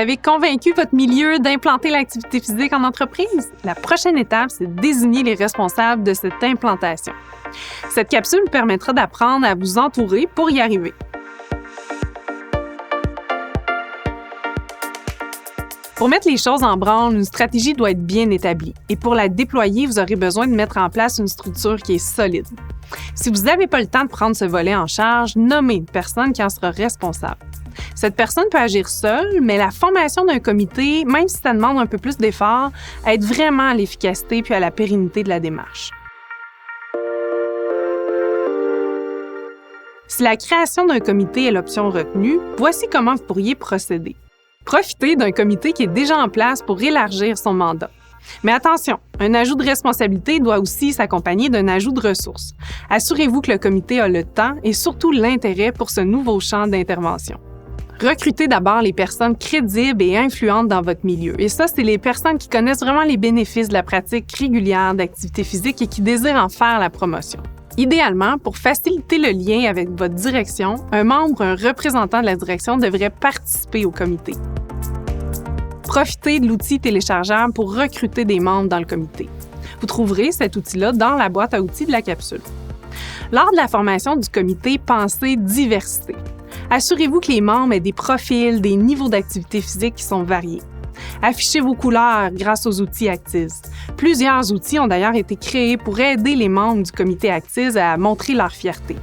avez convaincu votre milieu d'implanter l'activité physique en entreprise? La prochaine étape, c'est de désigner les responsables de cette implantation. Cette capsule permettra d'apprendre à vous entourer pour y arriver. Pour mettre les choses en branle, une stratégie doit être bien établie. Et pour la déployer, vous aurez besoin de mettre en place une structure qui est solide. Si vous n'avez pas le temps de prendre ce volet en charge, nommez une personne qui en sera responsable. Cette personne peut agir seule, mais la formation d'un comité, même si ça demande un peu plus d'efforts, aide vraiment à l'efficacité puis à la pérennité de la démarche. Si la création d'un comité est l'option retenue, voici comment vous pourriez procéder. Profitez d'un comité qui est déjà en place pour élargir son mandat. Mais attention, un ajout de responsabilité doit aussi s'accompagner d'un ajout de ressources. Assurez-vous que le comité a le temps et surtout l'intérêt pour ce nouveau champ d'intervention. Recrutez d'abord les personnes crédibles et influentes dans votre milieu. Et ça, c'est les personnes qui connaissent vraiment les bénéfices de la pratique régulière d'activité physique et qui désirent en faire la promotion. Idéalement, pour faciliter le lien avec votre direction, un membre ou un représentant de la direction devrait participer au comité. Profitez de l'outil téléchargeable pour recruter des membres dans le comité. Vous trouverez cet outil-là dans la boîte à outils de la capsule. Lors de la formation du comité, pensez diversité. Assurez-vous que les membres aient des profils, des niveaux d'activité physique qui sont variés. Affichez vos couleurs grâce aux outils Actiz. Plusieurs outils ont d'ailleurs été créés pour aider les membres du comité Actiz à montrer leur fierté.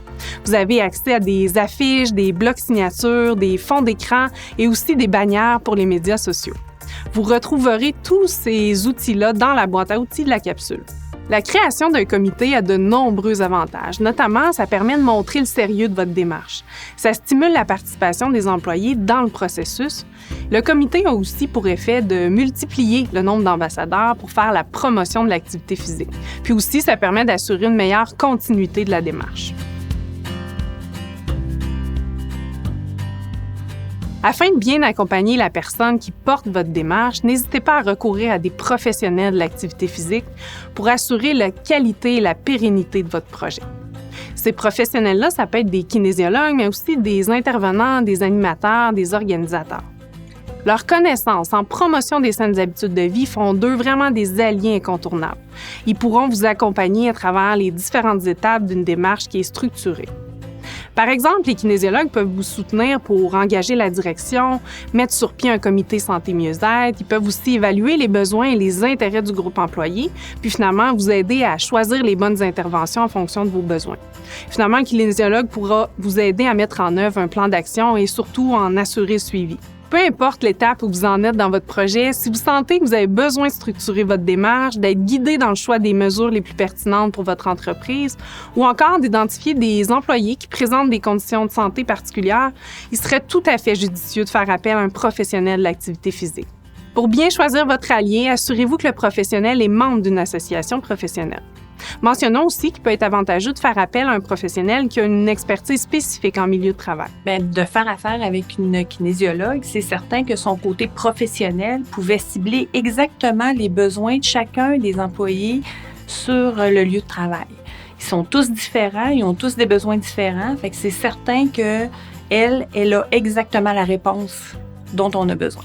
Vous avez accès à des affiches, des blocs signatures, des fonds d'écran et aussi des bannières pour les médias sociaux. Vous retrouverez tous ces outils-là dans la boîte à outils de la capsule. La création d'un comité a de nombreux avantages. Notamment, ça permet de montrer le sérieux de votre démarche. Ça stimule la participation des employés dans le processus. Le comité a aussi pour effet de multiplier le nombre d'ambassadeurs pour faire la promotion de l'activité physique. Puis aussi, ça permet d'assurer une meilleure continuité de la démarche. Afin de bien accompagner la personne qui porte votre démarche, n'hésitez pas à recourir à des professionnels de l'activité physique pour assurer la qualité et la pérennité de votre projet. Ces professionnels-là, ça peut être des kinésiologues, mais aussi des intervenants, des animateurs, des organisateurs. Leurs connaissances en promotion des saines habitudes de vie font d'eux vraiment des alliés incontournables. Ils pourront vous accompagner à travers les différentes étapes d'une démarche qui est structurée. Par exemple, les kinésiologues peuvent vous soutenir pour engager la direction, mettre sur pied un comité santé-mieux-être. Ils peuvent aussi évaluer les besoins et les intérêts du groupe employé, puis finalement vous aider à choisir les bonnes interventions en fonction de vos besoins. Finalement, le kinésiologue pourra vous aider à mettre en œuvre un plan d'action et surtout en assurer le suivi. Peu importe l'étape où vous en êtes dans votre projet, si vous sentez que vous avez besoin de structurer votre démarche, d'être guidé dans le choix des mesures les plus pertinentes pour votre entreprise ou encore d'identifier des employés qui présentent des conditions de santé particulières, il serait tout à fait judicieux de faire appel à un professionnel de l'activité physique. Pour bien choisir votre allié, assurez-vous que le professionnel est membre d'une association professionnelle. Mentionnons aussi qu'il peut être avantageux de faire appel à un professionnel qui a une expertise spécifique en milieu de travail. De faire affaire avec une kinésiologue, c'est certain que son côté professionnel pouvait cibler exactement les besoins de chacun des employés sur le lieu de travail. Ils sont tous différents, ils ont tous des besoins différents, fait que c'est certain qu'elle a exactement la réponse dont on a besoin.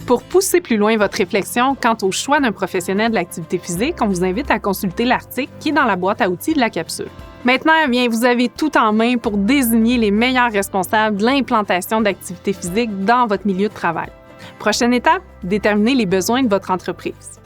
Pour pousser plus loin votre réflexion quant au choix d'un professionnel de l'activité physique, on vous invite à consulter l'article qui est dans la boîte à outils de la capsule. Maintenant, vous avez tout en main pour désigner les meilleurs responsables de l'implantation d'activité physique dans votre milieu de travail. Prochaine étape, déterminer les besoins de votre entreprise.